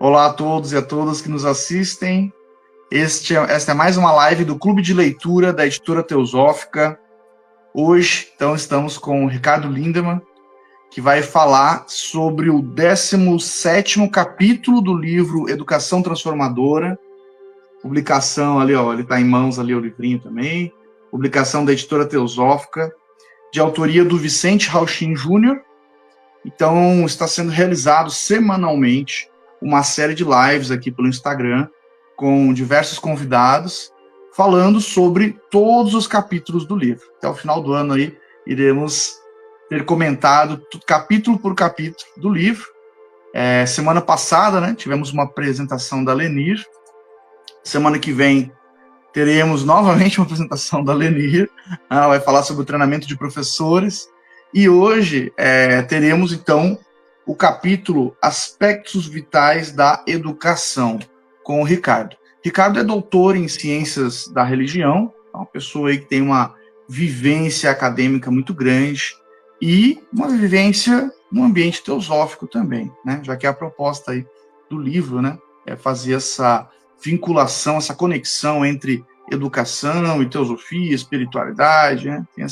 Olá a todos e a todas que nos assistem. Esta é mais uma live do Clube de Leitura da Editora Teosófica. Hoje, então, estamos com o Ricardo Lindemann, que vai falar sobre o 17º capítulo do livro Educação Transformadora, publicação ali, ó, ele está em mãos ali o livrinho também, publicação da Editora Teosófica, de autoria do Vicente Rauchin Júnior. Então, está sendo realizado semanalmente uma série de lives aqui pelo Instagram, com diversos convidados, falando sobre todos os capítulos do livro. Até o final do ano aí, iremos ter comentado capítulo por capítulo do livro. Semana passada, né, tivemos uma apresentação da Lenir. Semana que vem, teremos novamente uma apresentação da Lenir. Ela vai falar sobre o treinamento de professores. E hoje teremos, então, o capítulo Aspectos Vitais da Educação, com o Ricardo. Ricardo é doutor em Ciências da Religião, é uma pessoa aí que tem uma vivência acadêmica muito grande e uma vivência no ambiente teosófico também, né? Já que é a proposta aí do livro, né, é fazer essa vinculação, essa conexão entre educação e teosofia, espiritualidade, né? Tem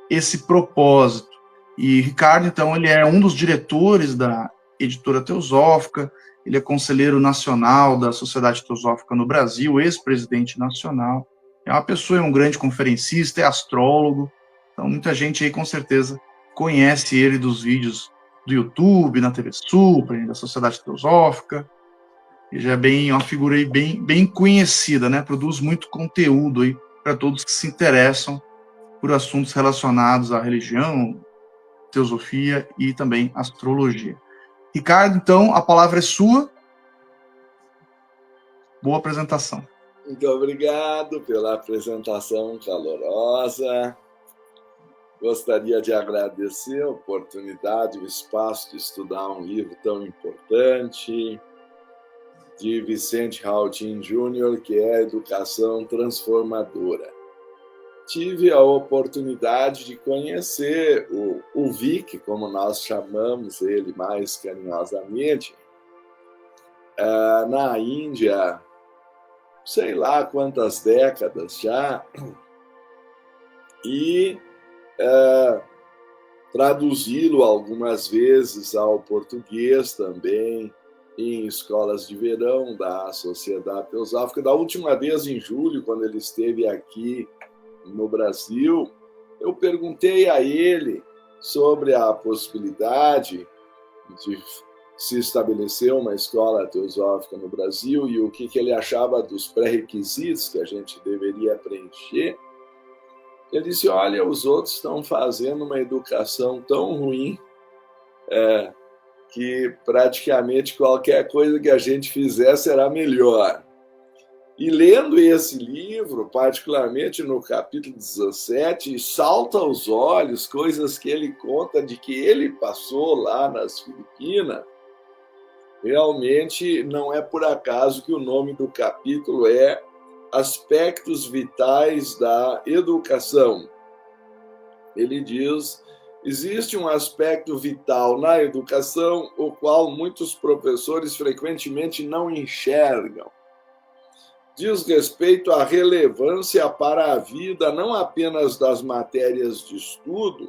esse propósito. E Ricardo, então, ele é um dos diretores da Editora Teosófica, ele é conselheiro nacional da Sociedade Teosófica no Brasil, ex-presidente nacional, é uma pessoa, é um grande conferencista, é astrólogo, então muita gente aí com certeza conhece ele dos vídeos do YouTube, na TV Super, da Sociedade Teosófica, ele já é uma figura aí bem conhecida, né? Produz muito conteúdo aí para todos que se interessam por assuntos relacionados à religião, teosofia e também astrologia. Ricardo, então, a palavra é sua. Boa apresentação. Muito obrigado pela apresentação calorosa. Gostaria de agradecer a oportunidade, o espaço de estudar um livro tão importante de Vicente Rauchin Júnior, que é Educação Transformadora. Tive a oportunidade de conhecer o Vic, como nós chamamos ele mais carinhosamente, na Índia, sei lá quantas décadas já, e traduzi-lo algumas vezes ao português também, em escolas de verão da Sociedade Teosófica. Da última vez, em julho, quando ele esteve aqui no Brasil, eu perguntei a ele sobre a possibilidade de se estabelecer uma escola teosófica no Brasil e o que ele achava dos pré-requisitos que a gente deveria preencher. Ele disse, olha, os outros estão fazendo uma educação tão ruim que praticamente qualquer coisa que a gente fizer será melhor. E lendo esse livro, particularmente no capítulo 17, salta aos olhos coisas que ele conta de que ele passou lá nas Filipinas. Realmente não é por acaso que o nome do capítulo é Aspectos Vitais da Educação. Ele diz, existe um aspecto vital na educação, o qual muitos professores frequentemente não enxergam. Diz respeito à relevância para a vida não apenas das matérias de estudo,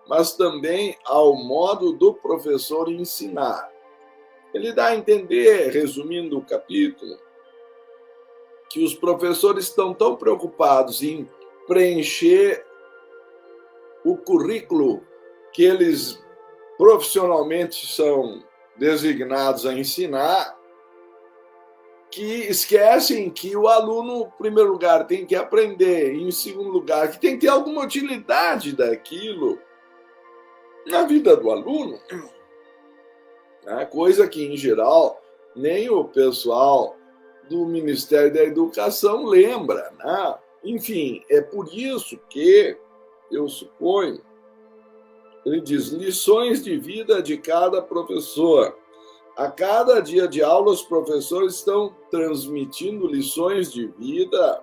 mas também ao modo do professor ensinar. Ele dá a entender, resumindo o capítulo, que os professores estão tão preocupados em preencher o currículo que eles profissionalmente são designados a ensinar, que esquecem que o aluno, em primeiro lugar, tem que aprender, e em segundo lugar, que tem que ter alguma utilidade daquilo na vida do aluno, coisa que, em geral, nem o pessoal do Ministério da Educação lembra, né? Enfim, é por isso que, eu suponho, ele diz, lições de vida de cada professor. A cada dia de aula, os professores estão transmitindo lições de vida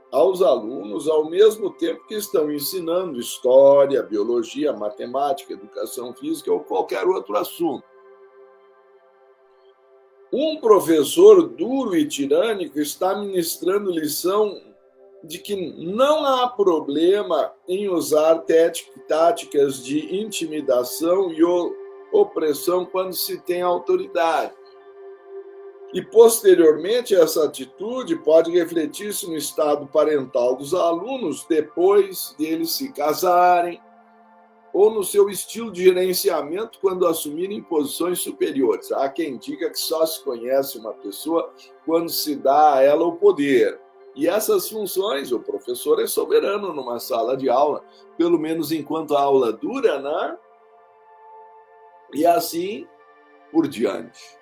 aos alunos, ao mesmo tempo que estão ensinando história, biologia, matemática, educação física ou qualquer outro assunto. Um professor duro e tirânico está ministrando lição de que não há problema em usar táticas de intimidação e opressão quando se tem autoridade. E, posteriormente, essa atitude pode refletir-se no estado parental dos alunos depois de eles se casarem, ou no seu estilo de gerenciamento quando assumirem posições superiores. Há quem diga que só se conhece uma pessoa quando se dá a ela o poder. E essas funções, o professor é soberano numa sala de aula, pelo menos enquanto a aula dura, né? E assim por diante.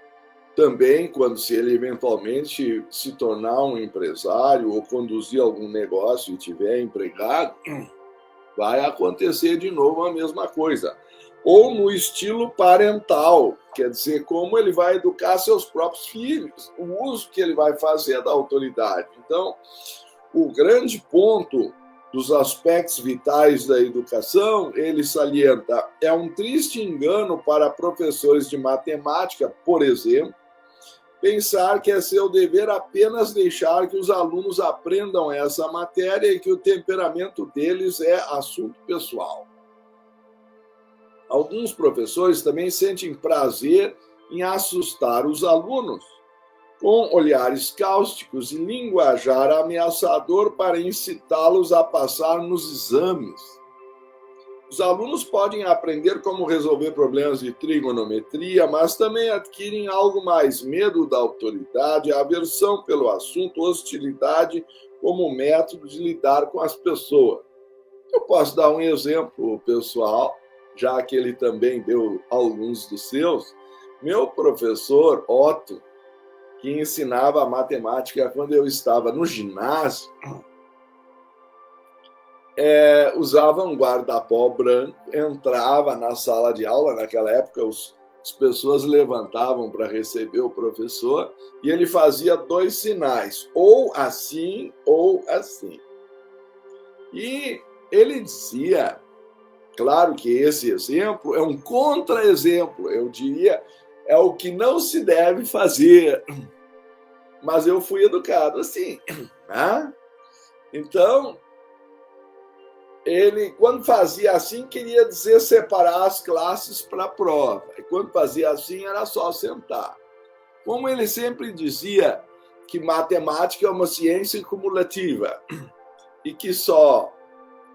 Também, quando se ele eventualmente se tornar um empresário ou conduzir algum negócio e tiver empregado, vai acontecer de novo a mesma coisa. Ou no estilo parental, quer dizer, como ele vai educar seus próprios filhos, o uso que ele vai fazer da autoridade. Então, o grande ponto dos aspectos vitais da educação, ele salienta, é um triste engano para professores de matemática, por exemplo, pensar que é seu dever apenas deixar que os alunos aprendam essa matéria e que o temperamento deles é assunto pessoal. Alguns professores também sentem prazer em assustar os alunos com olhares cáusticos e linguajar ameaçador para incitá-los a passar nos exames. Os alunos podem aprender como resolver problemas de trigonometria, mas também adquirem algo mais: medo da autoridade, aversão pelo assunto, hostilidade como método de lidar com as pessoas. Eu posso dar um exemplo pessoal, já que ele também deu alguns dos seus. Meu professor, Otto, que ensinava matemática quando eu estava no ginásio, usava um guarda-pó branco, entrava na sala de aula, naquela época as pessoas levantavam para receber o professor, e ele fazia 2 sinais, ou assim, ou assim. E ele dizia, claro que esse exemplo é um contra-exemplo, eu diria, é o que não se deve fazer, mas eu fui educado assim, né? Então, ele, quando fazia assim, queria dizer separar as classes para a prova. E quando fazia assim, era só sentar. Como ele sempre dizia que matemática é uma ciência cumulativa e que só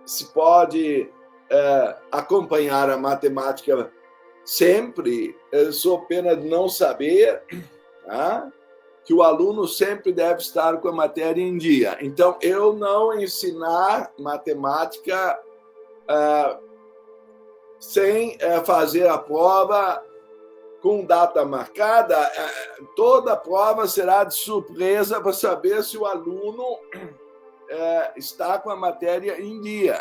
se pode acompanhar a matemática sempre, sob pena de não saber, né? Que o aluno sempre deve estar com a matéria em dia. Então, eu não ensinar matemática sem fazer a prova com data marcada, toda a prova será de surpresa para saber se o aluno está com a matéria em dia.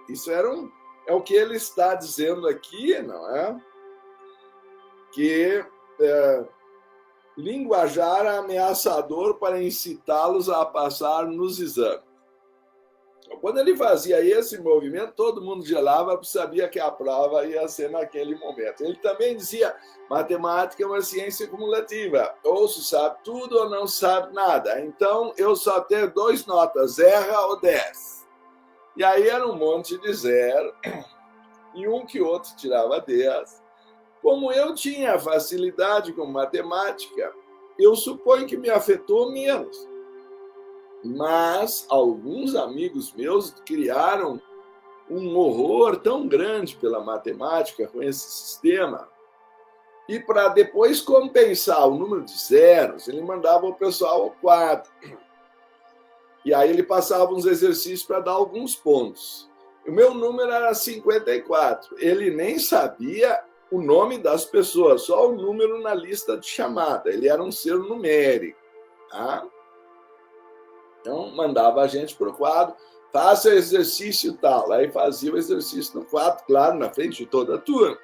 Isso é o que ele está dizendo aqui, não é? Que linguajar ameaçador para incitá-los a passar nos exames. Quando ele fazia esse movimento, todo mundo gelava porque sabia que a prova ia ser naquele momento. Ele também dizia, matemática é uma ciência cumulativa, ou se sabe tudo ou não sabe nada. Então, eu só tenho 2 notas, erra ou 10. E aí era um monte de 0, e um que outro tirava 10. Como eu tinha facilidade com matemática, eu suponho que me afetou menos. Mas alguns amigos meus criaram um horror tão grande pela matemática com esse sistema, e para depois compensar o número de zeros, ele mandava o pessoal ao quadro. E aí ele passava uns exercícios para dar alguns pontos. O meu número era 54. Ele nem sabia o nome das pessoas, só o número na lista de chamada. Ele era um ser numérico. Tá? Então, mandava a gente para o quadro, faça o exercício tal. Aí fazia o exercício no quadro, claro, na frente de toda a turma.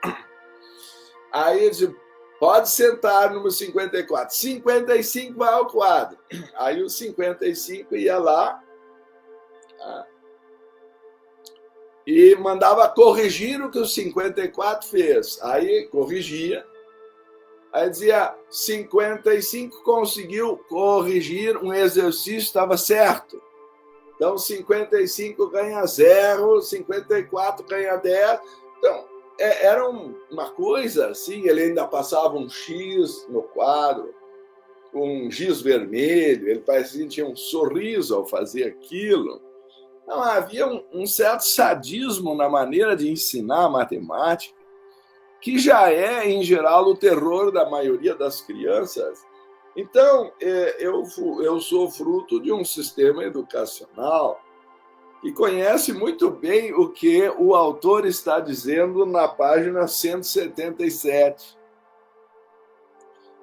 Aí ele dizia, pode sentar, número 54. 55 vai ao quadro. Aí o 55 ia lá, tá? E mandava corrigir o que o 54 fez. Aí corrigia. Aí dizia 55, conseguiu corrigir um exercício, estava certo. Então, 55 ganha 0, 54 ganha 10. Então, era uma coisa assim, ele ainda passava um X no quadro, um giz vermelho, ele parecia que tinha um sorriso ao fazer aquilo. Então, havia um certo sadismo na maneira de ensinar matemática, que já é, em geral, o terror da maioria das crianças. Então, eu sou fruto de um sistema educacional que conhece muito bem o que o autor está dizendo na página 177.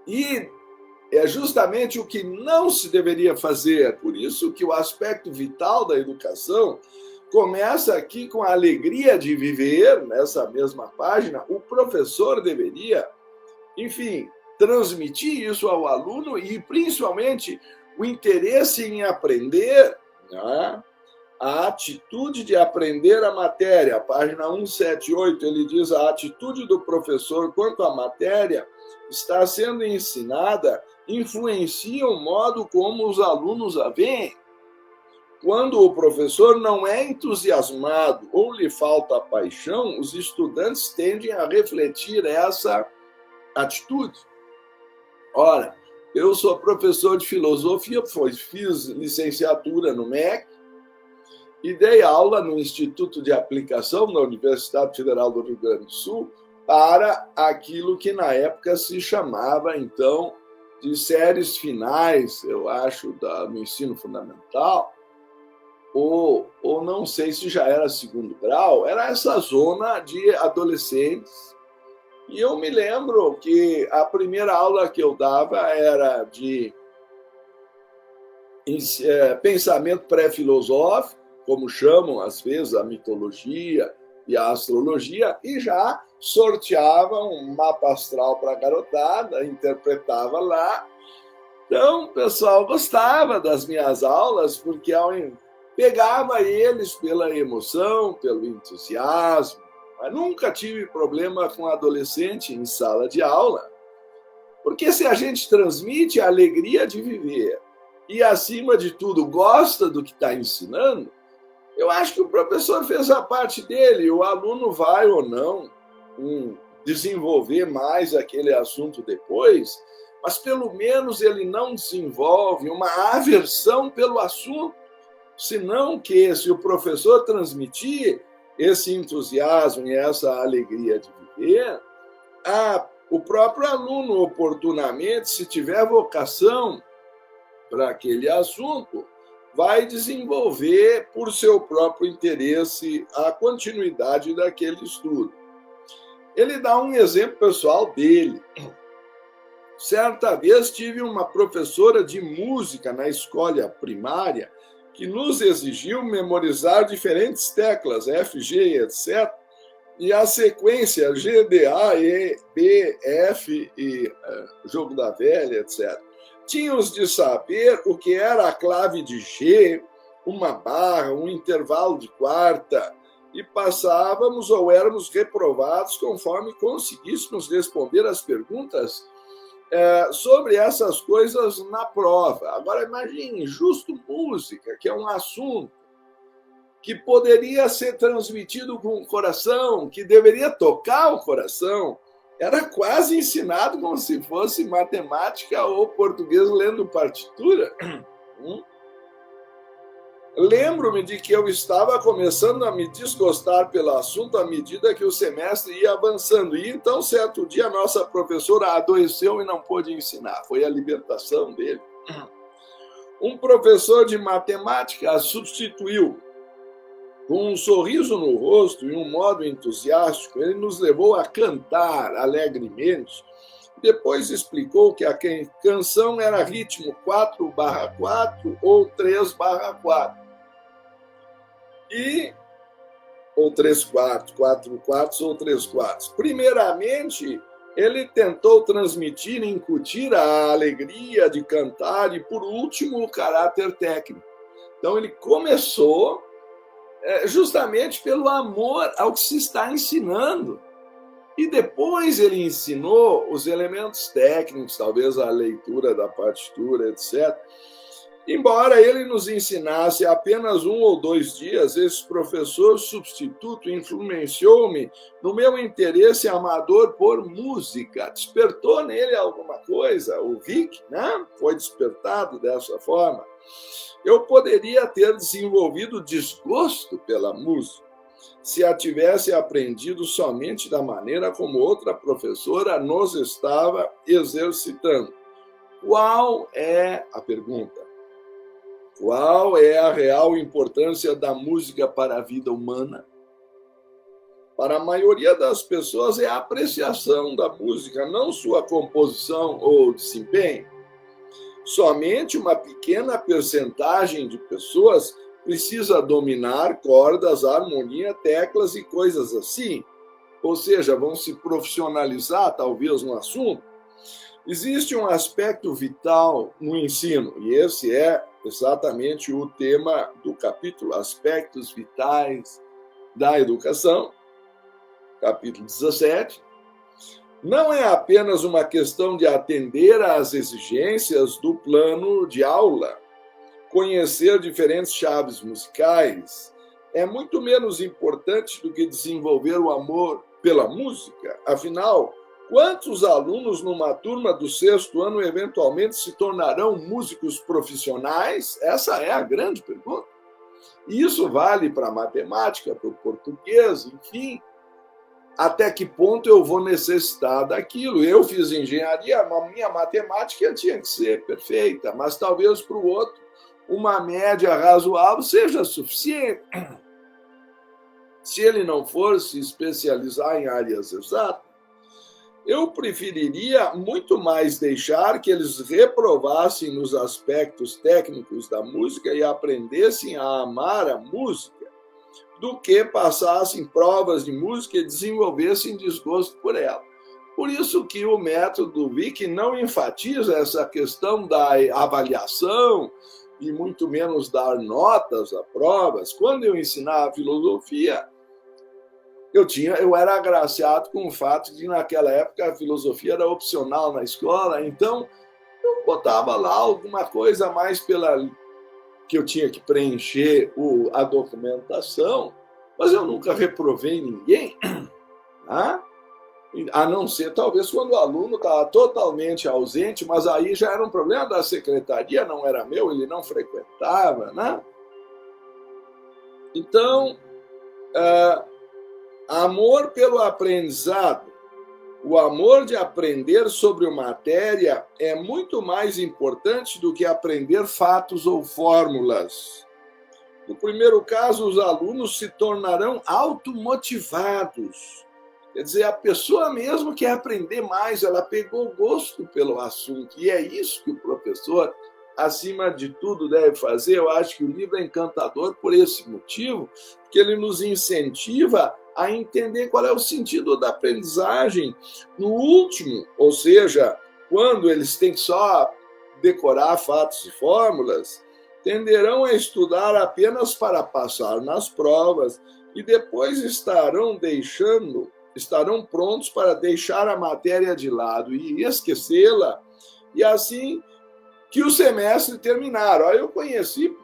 E é justamente o que não se deveria fazer. Por isso que o aspecto vital da educação começa aqui com a alegria de viver, nessa mesma página. O professor deveria, enfim, transmitir isso ao aluno e, principalmente, o interesse em aprender, né? A atitude de aprender a matéria. Página 178, ele diz: a atitude do professor quanto à matéria está sendo ensinada influencia o modo como os alunos a veem. Quando o professor não é entusiasmado ou lhe falta paixão, os estudantes tendem a refletir essa atitude. Ora, eu sou professor de filosofia, fiz licenciatura no MEC e dei aula no Instituto de Aplicação da Universidade Federal do Rio Grande do Sul para aquilo que na época se chamava, então, de séries finais, eu acho, no ensino fundamental, ou não sei se já era segundo grau, era essa zona de adolescentes. E eu me lembro que a primeira aula que eu dava era de pensamento pré-filosófico, como chamam às vezes a mitologia e a astrologia, e já sorteava um mapa astral para a garotada, interpretava lá. Então, o pessoal gostava das minhas aulas, porque pegava eles pela emoção, pelo entusiasmo. Mas nunca tive problema com adolescente em sala de aula, porque se a gente transmite a alegria de viver e, acima de tudo, gosta do que está ensinando, eu acho que o professor fez a parte dele. O aluno vai ou não desenvolver mais aquele assunto depois, mas pelo menos ele não desenvolve uma aversão pelo assunto, senão que, se o professor transmitir esse entusiasmo e essa alegria de viver, o próprio aluno, oportunamente, se tiver vocação para aquele assunto, vai desenvolver, por seu próprio interesse, a continuidade daquele estudo. Ele dá um exemplo pessoal dele. Certa vez tive uma professora de música na escola primária que nos exigiu memorizar diferentes teclas, F, G, etc., e a sequência G, D, A, E, B, F e jogo da velha, etc. Tínhamos de saber o que era a clave de G, uma barra, um intervalo de quarta, e passávamos ou éramos reprovados conforme conseguíssemos responder as perguntas sobre essas coisas na prova. Agora, imagine, justo música, que é um assunto que poderia ser transmitido com o coração, que deveria tocar o coração, era quase ensinado como se fosse matemática ou português lendo partitura. Lembro-me de que eu estava começando a me desgostar pelo assunto à medida que o semestre ia avançando. E então, certo dia, a nossa professora adoeceu e não pôde ensinar. Foi a libertação dele. Um professor de matemática a substituiu. Com um sorriso no rosto e um modo entusiástico, ele nos levou a cantar alegremente. Depois explicou que a canção era ritmo 4/4 ou 3/4. Ou 3/4, 4/4 ou 3/4. Primeiramente, ele tentou transmitir e incutir a alegria de cantar e, por último, o caráter técnico. Então, ele começou justamente pelo amor ao que se está ensinando. E depois ele ensinou os elementos técnicos, talvez a leitura da partitura, etc. Embora ele nos ensinasse apenas 1 ou 2 dias, esse professor substituto influenciou-me no meu interesse amador por música. Despertou nele alguma coisa, o Vic, né? Foi despertado dessa forma. Eu poderia ter desenvolvido desgosto pela música se a tivesse aprendido somente da maneira como outra professora nos estava exercitando. Qual é a pergunta? Qual é a real importância da música para a vida humana? Para a maioria das pessoas é a apreciação da música, não sua composição ou desempenho. Somente uma pequena percentagem de pessoas precisa dominar cordas, harmonia, teclas e coisas assim. Ou seja, vão se profissionalizar, talvez, no assunto. Existe um aspecto vital no ensino, e esse é exatamente o tema do capítulo, Aspectos Vitais da Educação, capítulo 17. Não é apenas uma questão de atender às exigências do plano de aula, conhecer diferentes chaves musicais, é muito menos importante do que desenvolver o amor pela música. Afinal, quantos alunos numa turma do 6º ano eventualmente se tornarão músicos profissionais? Essa é a grande pergunta. E isso vale para a matemática, para o português, enfim. Até que ponto eu vou necessitar daquilo? Eu fiz engenharia, a minha matemática tinha que ser perfeita, mas talvez para o outro uma média razoável seja suficiente. Se ele não for se especializar em áreas exatas, eu preferiria muito mais deixar que eles reprovassem nos aspectos técnicos da música e aprendessem a amar a música, do que passassem provas de música e desenvolvessem desgosto por ela. Por isso que o método Vic não enfatiza essa questão da avaliação e muito menos dar notas a provas. Quando eu ensinava filosofia, eu era agraciado com o fato de, naquela época, a filosofia era opcional na escola, então eu botava lá alguma coisa a mais que eu tinha que preencher a documentação, mas eu nunca reprovei ninguém, né? A não ser, talvez, quando o aluno estava totalmente ausente, mas aí já era um problema da secretaria, não era meu, ele não frequentava, né? Então, amor pelo aprendizado, o amor de aprender sobre uma matéria é muito mais importante do que aprender fatos ou fórmulas. No primeiro caso, os alunos se tornarão automotivados. Quer dizer, a pessoa mesmo quer aprender mais, ela pegou gosto pelo assunto. E é isso que o professor, acima de tudo, deve fazer. Eu acho que o livro é encantador por esse motivo, porque ele nos incentiva a entender qual é o sentido da aprendizagem. No último, ou seja, quando eles têm que só decorar fatos e fórmulas, tenderão a estudar apenas para passar nas provas e depois estarão prontos para deixar a matéria de lado e esquecê-la, e assim que o semestre terminar. Eu conheci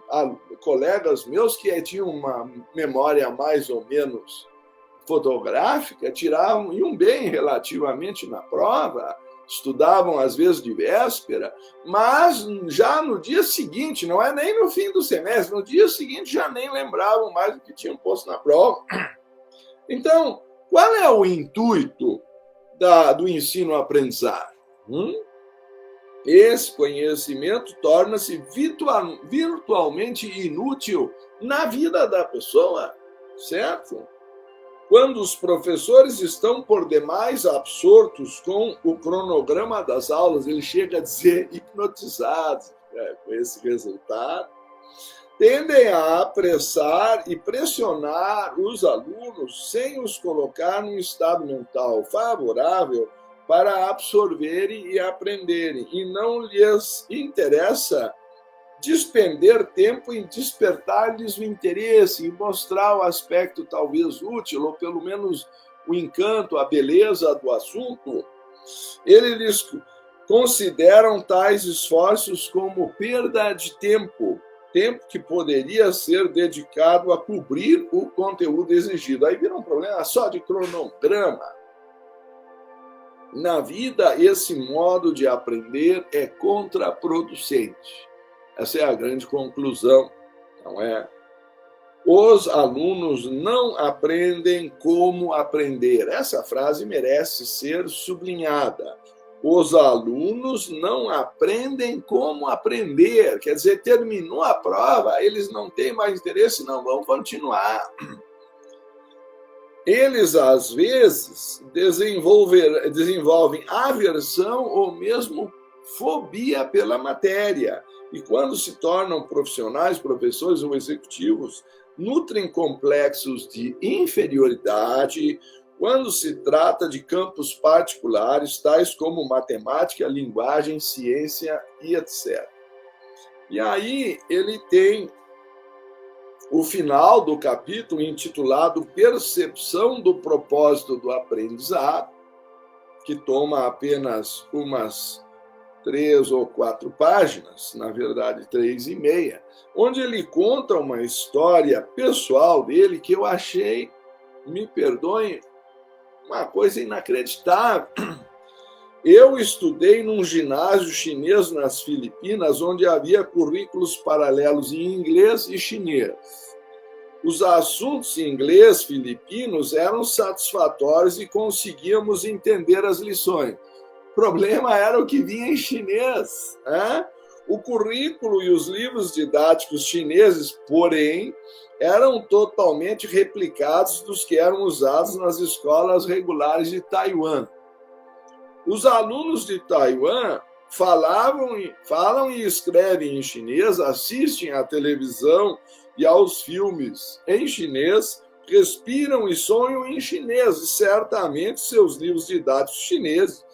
colegas meus que tinham uma memória mais ou menos fotográfica, iam bem relativamente na prova, estudavam às vezes de véspera, mas já no dia seguinte, não é nem no fim do semestre, no dia seguinte já nem lembravam mais do que tinham posto na prova. Então, qual é o intuito do ensino-aprendizagem? Esse conhecimento torna-se virtualmente inútil na vida da pessoa, certo? Quando os professores estão por demais absortos com o cronograma das aulas, ele chega a dizer hipnotizados com esse resultado, tendem a apressar e pressionar os alunos sem os colocar num estado mental favorável para absorverem e aprenderem, e não lhes interessa despender tempo em despertar-lhes o interesse, em mostrar o aspecto talvez útil, ou pelo menos o encanto, a beleza do assunto, eles consideram tais esforços como perda de tempo, tempo que poderia ser dedicado a cobrir o conteúdo exigido. Aí vira um problema só de cronograma. Na vida, esse modo de aprender é contraproducente. Essa é a grande conclusão, não é? Os alunos não aprendem como aprender. Essa frase merece ser sublinhada. Os alunos não aprendem como aprender. Quer dizer, terminou a prova, eles não têm mais interesse, não vão continuar. Eles, às vezes, desenvolvem aversão ou mesmo fobia pela matéria. E quando se tornam profissionais, professores ou executivos, nutrem complexos de inferioridade quando se trata de campos particulares, tais como matemática, linguagem, ciência e etc. E aí ele tem o final do capítulo intitulado Percepção do Propósito do Aprendizado, que toma apenas umas 3 ou 4 páginas, na verdade 3,5, onde ele conta uma história pessoal dele que eu achei, me perdoem, uma coisa inacreditável. Eu estudei num ginásio chinês nas Filipinas, onde havia currículos paralelos em inglês e chinês. Os assuntos em inglês filipinos eram satisfatórios e conseguíamos entender as lições. O problema era o que vinha em chinês. Né? O currículo e os livros didáticos chineses, porém, eram totalmente replicados dos que eram usados nas escolas regulares de Taiwan. Os alunos de Taiwan falam e escrevem em chinês, assistem à televisão e aos filmes em chinês, respiram e sonham em chinês, e certamente seus livros didáticos chineses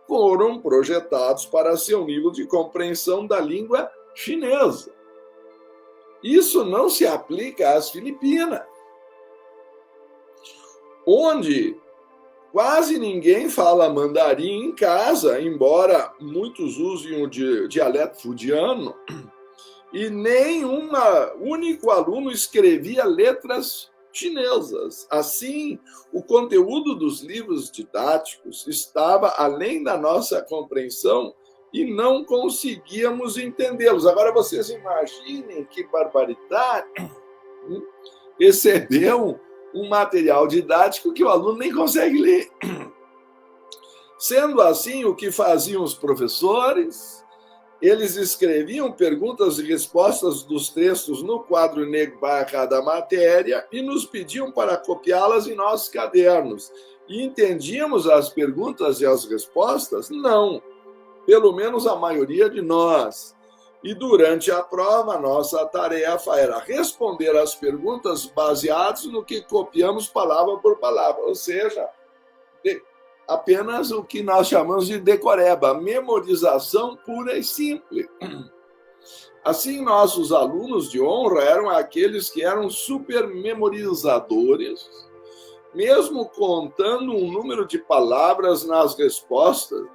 foram projetados para seu nível de compreensão da língua chinesa. Isso não se aplica às Filipinas, onde quase ninguém fala mandarim em casa, embora muitos usem o dialeto fujiano, e nenhum único aluno escrevia letras chinesas. Assim, o conteúdo dos livros didáticos estava além da nossa compreensão e não conseguíamos entendê-los. Agora, vocês imaginem que barbaridade recebeu um material didático que o aluno nem consegue ler. Sendo assim, o que faziam os professores? Eles escreviam perguntas e respostas dos textos no quadro negro para cada matéria e nos pediam para copiá-las em nossos cadernos. E entendíamos as perguntas e as respostas? Não. Pelo menos a maioria de nós. E durante a prova, nossa tarefa era responder às perguntas baseadas no que copiamos palavra por palavra, ou seja, apenas o que nós chamamos de decoreba, memorização pura e simples. Assim, nossos alunos de honra eram aqueles que eram super memorizadores, mesmo contando um número de palavras nas respostas,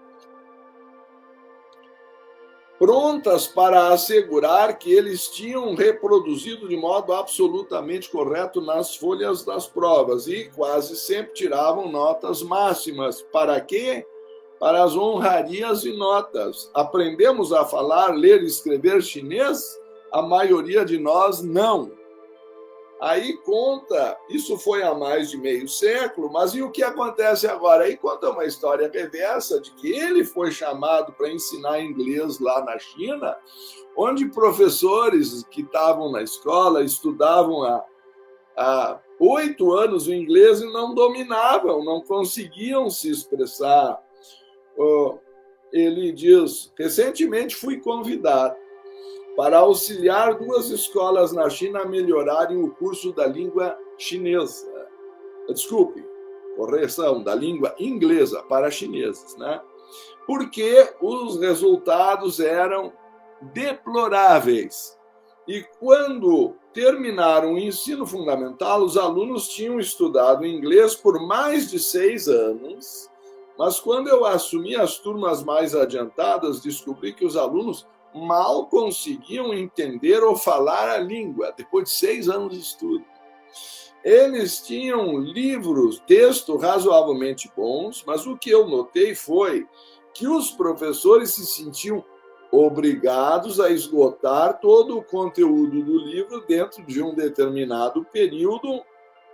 prontas para assegurar que eles tinham reproduzido de modo absolutamente correto nas folhas das provas e quase sempre tiravam notas máximas. Para quê? Para as honrarias e notas. Aprendemos a falar, ler e escrever chinês? A maioria de nós não. Aí conta, isso foi há mais de meio século, mas e o que acontece agora? Aí conta uma história reversa de que ele foi chamado para ensinar inglês lá na China, onde professores que estavam na escola estudavam há 8 anos o inglês e não dominavam, não conseguiam se expressar. Ele diz, recentemente fui convidado para auxiliar 2 escolas na China a melhorarem o curso da língua chinesa. Desculpe, correção, da língua inglesa para chineses, né? Porque os resultados eram deploráveis. E quando terminaram o ensino fundamental, os alunos tinham estudado inglês por mais de 6 anos, mas quando eu assumi as turmas mais adiantadas, descobri que os alunos mal conseguiam entender ou falar a língua, depois de 6 anos de estudo. Eles tinham livros, texto razoavelmente bons, mas o que eu notei foi que os professores se sentiam obrigados a esgotar todo o conteúdo do livro dentro de um determinado período,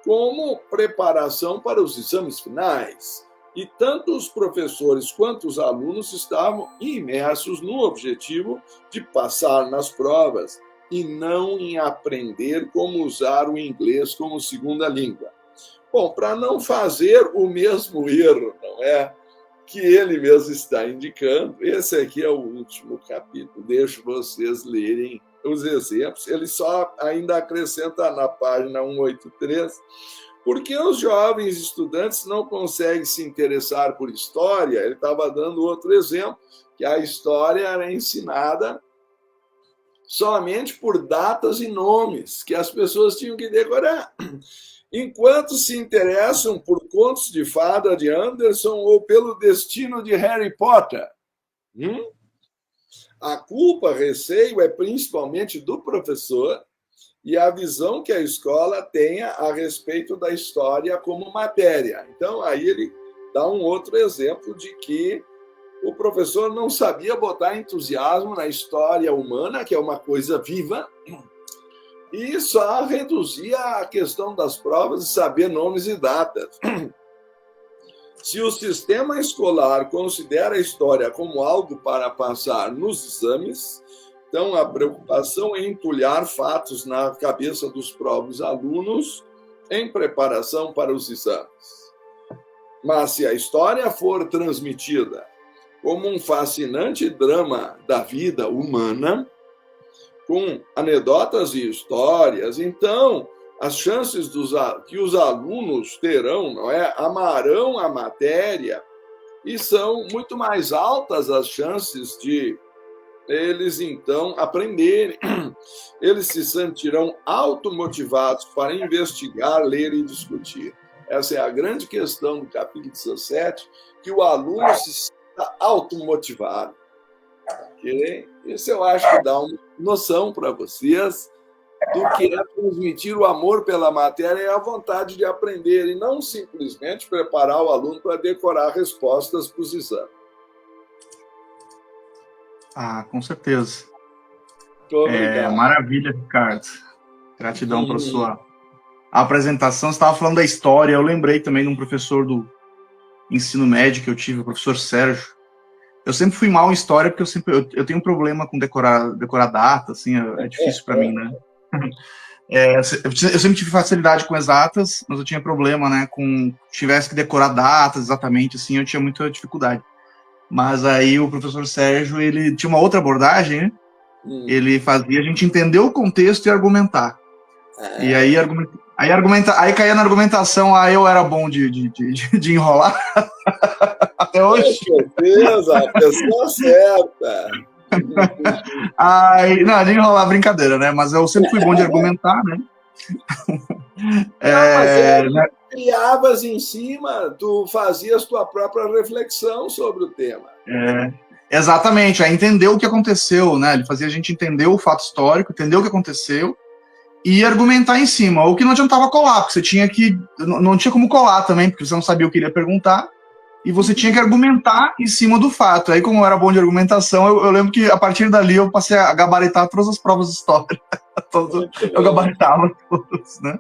como preparação para os exames finais. E tanto os professores quanto os alunos estavam imersos no objetivo de passar nas provas e não em aprender como usar o inglês como segunda língua. Bom, para não fazer o mesmo erro, não é? Que ele mesmo está indicando, esse aqui é o último capítulo, deixo vocês lerem os exemplos. Ele só ainda acrescenta na página 183, porque os jovens estudantes não conseguem se interessar por história. Ele estava dando outro exemplo, que a história era ensinada somente por datas e nomes, que as pessoas tinham que decorar. Enquanto se interessam por contos de fada de Anderson ou pelo destino de Harry Potter. A culpa, receio, é principalmente do professor e a visão que a escola tenha a respeito da história como matéria. Então, aí ele dá um outro exemplo de que o professor não sabia botar entusiasmo na história humana, que é uma coisa viva, e só reduzia a questão das provas e saber nomes e datas. Se o sistema escolar considera a história como algo para passar nos exames, então a preocupação é entulhar fatos na cabeça dos próprios alunos em preparação para os exames. Mas se a história for transmitida como um fascinante drama da vida humana, com anedotas e histórias, então as chances que os alunos terão, não é, amarão a matéria, e são muito mais altas as chances de eles então aprenderem. Eles se sentirão automotivados para investigar, ler e discutir. Essa é a grande questão do capítulo 17, que o aluno se sinta automotivado. Okay? Isso eu acho que dá uma noção para vocês do que é transmitir o amor pela matéria e a vontade de aprender, e não simplesmente preparar o aluno para decorar respostas para os exames. Ah, com certeza. Obrigado. Maravilha, Ricardo. Gratidão pela sua apresentação. Você estava falando da história, eu lembrei também de um professor do ensino médio que eu tive, o professor Sérgio. Eu sempre fui mal em história, porque eu tenho um problema com decorar data, assim, é difícil para mim, né? Eu sempre tive facilidade com exatas, mas eu tinha problema, né, com tivesse que decorar datas exatamente, assim, eu tinha muita dificuldade. Mas aí o professor Sérgio, ele tinha uma outra abordagem, né? Ele fazia a gente entender o contexto e argumentar. E aí caía na argumentação, eu era bom de enrolar. Até hoje. Com certeza, a pessoa certa. Não, de enrolar brincadeira, né? Mas eu sempre fui bom de argumentar, né? Mas criavas em cima, tu fazias tua própria reflexão sobre o tema. Exatamente, entender o que aconteceu, né? Ele fazia a gente entender o fato histórico, entender o que aconteceu e argumentar em cima. O que não adiantava colar, porque você tinha que... Não tinha como colar também, porque você não sabia o que ele ia perguntar, e você tinha que argumentar em cima do fato. Aí, como eu era bom de argumentação, eu lembro que, a partir dali, eu passei a gabaritar todas as provas de história. Eu gabaritava todas, né?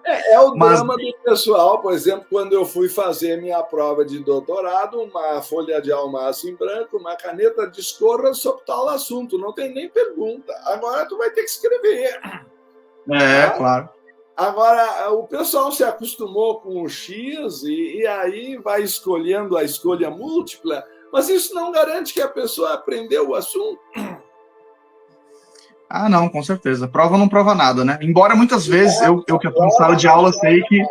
Drama do pessoal, por exemplo, quando eu fui fazer minha prova de doutorado, uma folha de almaço em branco, uma caneta, discorra sobre tal assunto, não tem nem pergunta. Agora tu vai ter que escrever. Claro. Agora, o pessoal se acostumou com o X e aí vai escolhendo a escolha múltipla, mas isso não garante que a pessoa aprendeu o assunto. Não, com certeza. Prova não prova nada, né? Embora muitas vezes, eu que estou em sala de aula, sei que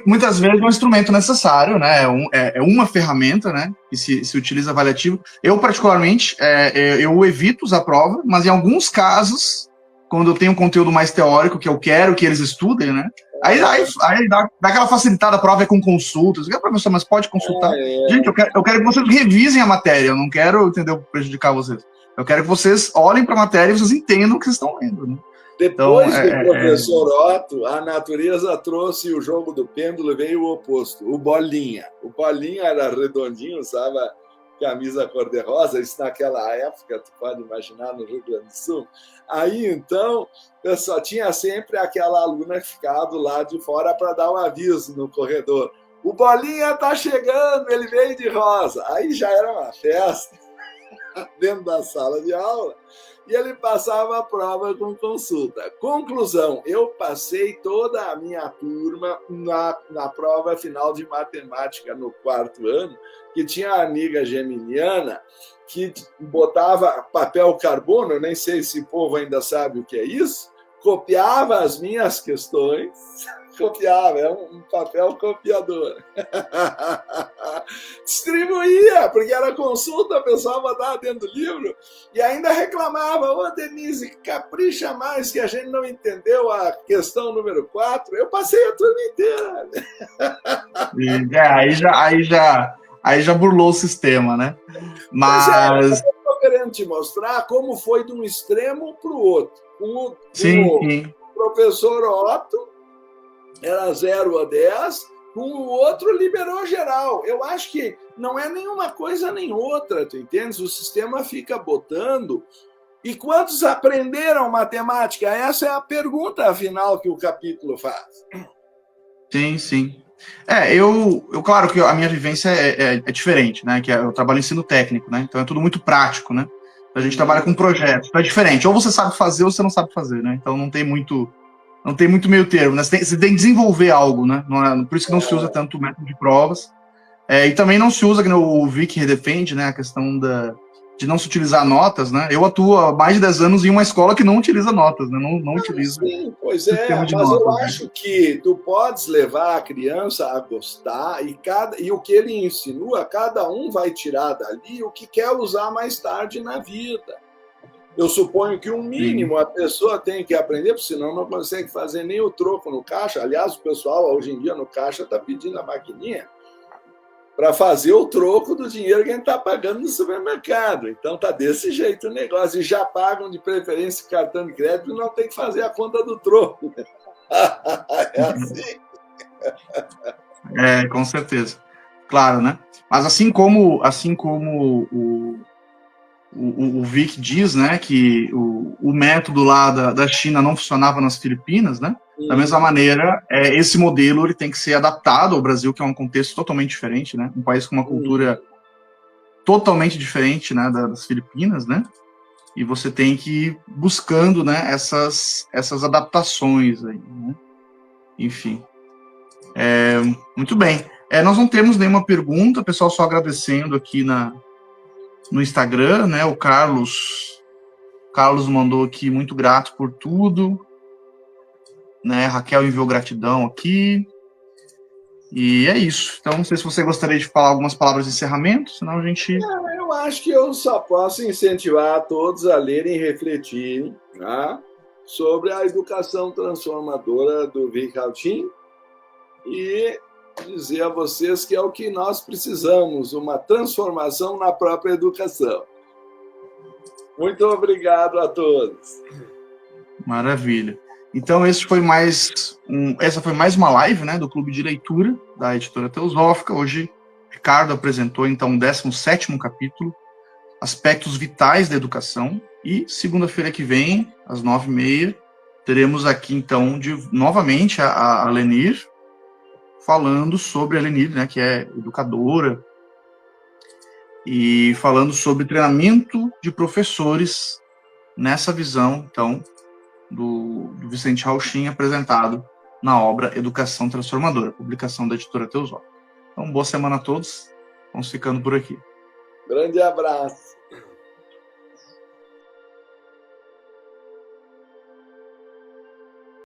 muitas vezes é um instrumento necessário, né? É uma ferramenta, né? Que se utiliza avaliativo. Eu, particularmente, eu evito usar prova, mas em alguns casos, quando eu tenho um conteúdo mais teórico, que eu quero que eles estudem, né? Aí dá aquela facilitada, a prova é com consultas. Professor, mas pode consultar. Gente, eu quero que vocês revisem a matéria, eu não quero, entendeu, prejudicar vocês. Eu quero que vocês olhem para a matéria e vocês entendam o que vocês estão lendo, né? Depois do professor Otto, a natureza trouxe o jogo do pêndulo e veio o oposto, o bolinha. O bolinha era redondinho, usava camisa cor-de-rosa, isso naquela época, tu pode imaginar, no Rio Grande do Sul. Aí, então, eu só tinha sempre aquela aluna que ficava do lado de fora para dar um aviso no corredor. O bolinha está chegando, ele veio de rosa. Aí já era uma festa dentro da sala de aula. E ele passava a prova com consulta. Conclusão, eu passei toda a minha turma na prova final de matemática no 4º ano, que tinha a amiga geminiana que botava papel carbono, eu nem sei se o povo ainda sabe o que é isso, copiava as minhas questões, copiava, é um papel copiador. Distribuía, porque era consulta, o pessoal botava dentro do livro e ainda reclamava: ô Denise, capricha mais que a gente não entendeu a questão número 4. Eu passei a turma inteira. Aí já burlou o sistema, né? Mas eu estou querendo te mostrar como foi de um extremo para o outro. O professor Otto era 0 a 10, com o outro liberou geral. Eu acho que não é nenhuma coisa nem outra, tu entendes? O sistema fica botando. E quantos aprenderam matemática? Essa é a pergunta, afinal, que o capítulo faz. Sim. Claro que a minha vivência é diferente, né? Que eu trabalho em ensino técnico, né? Então é tudo muito prático, né? A gente trabalha com projetos, então é diferente. Ou você sabe fazer ou você não sabe fazer, né? Então não tem muito meio termo, né? Você tem que desenvolver algo, né? Por isso que não se usa tanto o método de provas. E também não se usa, que o Vic defende, né? A questão de não se utilizar notas, né? Eu atuo há mais de 10 anos em uma escola que não utiliza notas, né? Não utiliza. Sim, pois é, mas notas, eu acho que tu podes levar a criança a gostar e o que ele insinua, cada um vai tirar dali o que quer usar mais tarde na vida. Eu suponho que, mínimo, a pessoa tem que aprender, porque senão não consegue fazer nem o troco no caixa. Aliás, o pessoal, hoje em dia, no caixa, está pedindo a maquininha para fazer o troco do dinheiro que a gente está pagando no supermercado. Então, está desse jeito o negócio. E já pagam, de preferência, cartão de crédito, e não tem que fazer a conta do troco. É assim. Com certeza. Claro, né? Mas assim como o Vic diz, né, que o método lá da China não funcionava nas Filipinas, né? Da mesma maneira, esse modelo ele tem que ser adaptado ao Brasil, que é um contexto totalmente diferente, né? Um país com uma cultura totalmente diferente, né, das Filipinas, né? E você tem que ir buscando, né, essas adaptações aí, né? Enfim. Muito bem. Nós não temos nenhuma pergunta, pessoal, só agradecendo aqui no Instagram, né? O Carlos mandou aqui, muito grato por tudo, né? Raquel enviou gratidão aqui. E é isso. Então, não sei se você gostaria de falar algumas palavras de encerramento, senão a gente... Eu acho que eu só posso incentivar a todos a lerem e refletirem, né, sobre a educação transformadora do Vic Altin e dizer a vocês que é o que nós precisamos, uma transformação na própria educação. Muito obrigado a todos. Maravilha. Então, essa foi mais uma live, né, do Clube de Leitura da Editora Teosófica. Hoje, Ricardo apresentou, então, o 17º capítulo, Aspectos Vitais da Educação. E segunda-feira que vem, às 9h30, teremos aqui, então, novamente a Lenir, falando sobre a Lenir, né, que é educadora, e falando sobre treinamento de professores nessa visão, então, do Vicente Rauchin, apresentado na obra Educação Transformadora, publicação da Editora Teosófica. Então, boa semana a todos. Vamos ficando por aqui. Grande abraço.